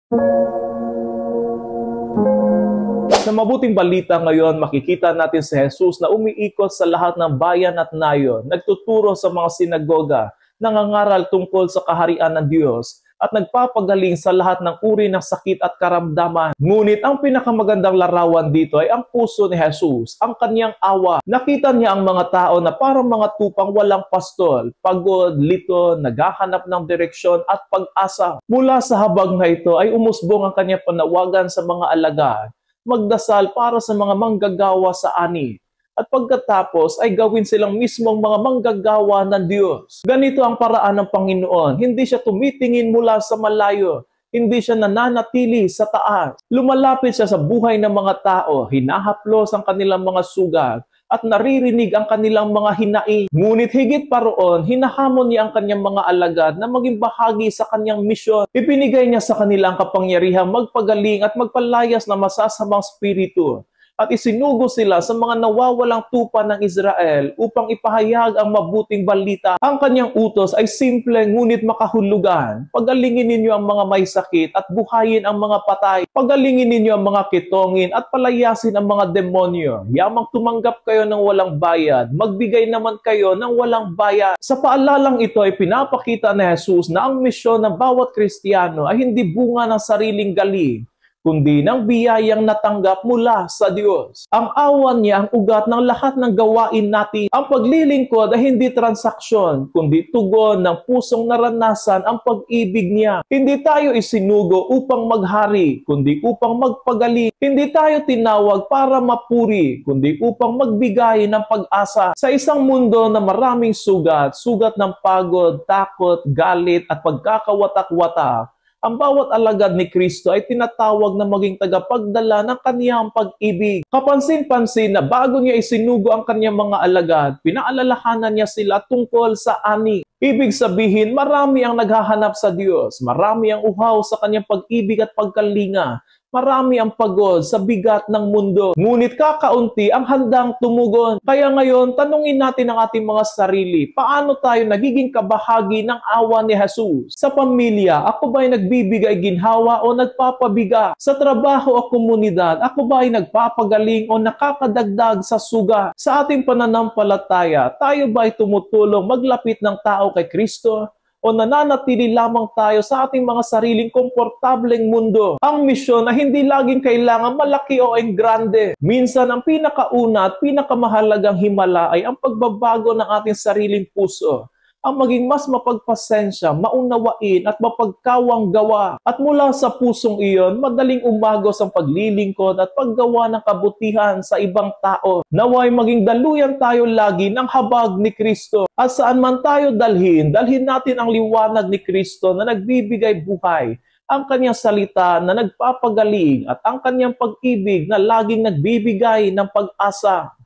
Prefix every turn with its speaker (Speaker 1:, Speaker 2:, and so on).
Speaker 1: Sa mabuting balita ngayon, makikita natin si Jesus na umiikot sa lahat ng bayan at nayon, nagtuturo sa mga sinagoga, nangangaral tungkol sa kaharian ng Diyos, at nagpapagaling sa lahat ng uri ng sakit at karamdaman. Ngunit ang pinakamagandang larawan dito ay ang puso ni Jesus, ang kanyang awa. Nakita niya ang mga tao na parang mga tupang walang pastol, pagod, lito, naghahanap ng direksyon at pag-asa. Mula sa habag na ito ay umusbong ang kanyang panawagan sa mga alagad, magdasal para sa mga manggagawa sa ani, at pagkatapos ay gawin silang mismong mga manggagawa ng Diyos. Ganito ang paraan ng Panginoon. Hindi siya tumitingin mula sa malayo. Hindi siya nananatili sa taas. Lumalapit siya sa buhay ng mga tao. Hinahaplos ang kanilang mga sugat at naririnig ang kanilang mga hinaing. Ngunit higit pa roon, hinahamon niya ang kanyang mga alagad na maging bahagi sa kanyang misyon. Ibinigay niya sa kanilang kapangyarihang magpagaling at magpalayas ng masasamang spiritu, at isinugo sila sa mga nawawalang tupa ng Israel upang ipahayag ang mabuting balita. Ang kanyang utos ay simple ngunit makahulugan. Pagalingin ninyo ang mga may sakit at buhayin ang mga patay. Pagalingin ninyo ang mga kitongin at palayasin ang mga demonyo. Yamang tumanggap kayo ng walang bayad, magbigay naman kayo ng walang bayad. Sa paalalang ito ay pinapakita ni Jesus na ang misyon ng bawat Kristiyano ay hindi bunga ng sariling galing, kundi ng biyayang natanggap mula sa Diyos. Ang awan niya ang ugat ng lahat ng gawain natin. Ang paglilingkod ay hindi transaksyon, kundi tugon ng pusong naranasan ang pag-ibig niya. Hindi tayo isinugo upang maghari, kundi upang magpagaling. Hindi tayo tinawag para mapuri, kundi upang magbigay ng pag-asa. Sa isang mundo na maraming sugat, sugat ng pagod, takot, galit at pagkakawatak-watak, ang bawat alagad ni Kristo ay tinatawag na maging tagapagdala ng kaniyang pag-ibig. Kapansin-pansin na bago niya isinugo ang kaniyang mga alagad, pinaalalahanan niya sila tungkol sa ani. Ibig sabihin, marami ang naghahanap sa Diyos, marami ang uhaw sa kaniyang pag-ibig at pagkalinga, marami ang pagod sa bigat ng mundo. Ngunit kakaunti ang handang tumugon. Kaya ngayon, tanungin natin ang ating mga sarili, paano tayo nagiging kabahagi ng awa ni Jesus? Sa pamilya, ako ba ay nagbibigay ginhawa o nagpapabiga? Sa trabaho o komunidad, ako ba ay nagpapagaling o nakakadagdag sa suga? Sa ating pananampalataya, tayo ba ay tumutulong maglapit ng tao kay Kristo? O nananatili lamang tayo sa ating mga sariling komportableng mundo? Ang misyon na hindi laging kailangan malaki o grande. Minsan, ang pinakauna at pinakamahalagang himala ay ang pagbabago ng ating sariling puso. Ang maging mas mapagpasensya, maunawain at mapagkawang gawa. At mula sa pusong iyon, madaling umagos ang paglilingkod at paggawa ng kabutihan sa ibang tao. Naway maging daluyan tayo lagi ng habag ni Kristo. At saan man tayo dalhin natin ang liwanag ni Kristo na nagbibigay buhay, ang kanyang salita na nagpapagaling at ang kanyang pag-ibig na laging nagbibigay ng pag-asa.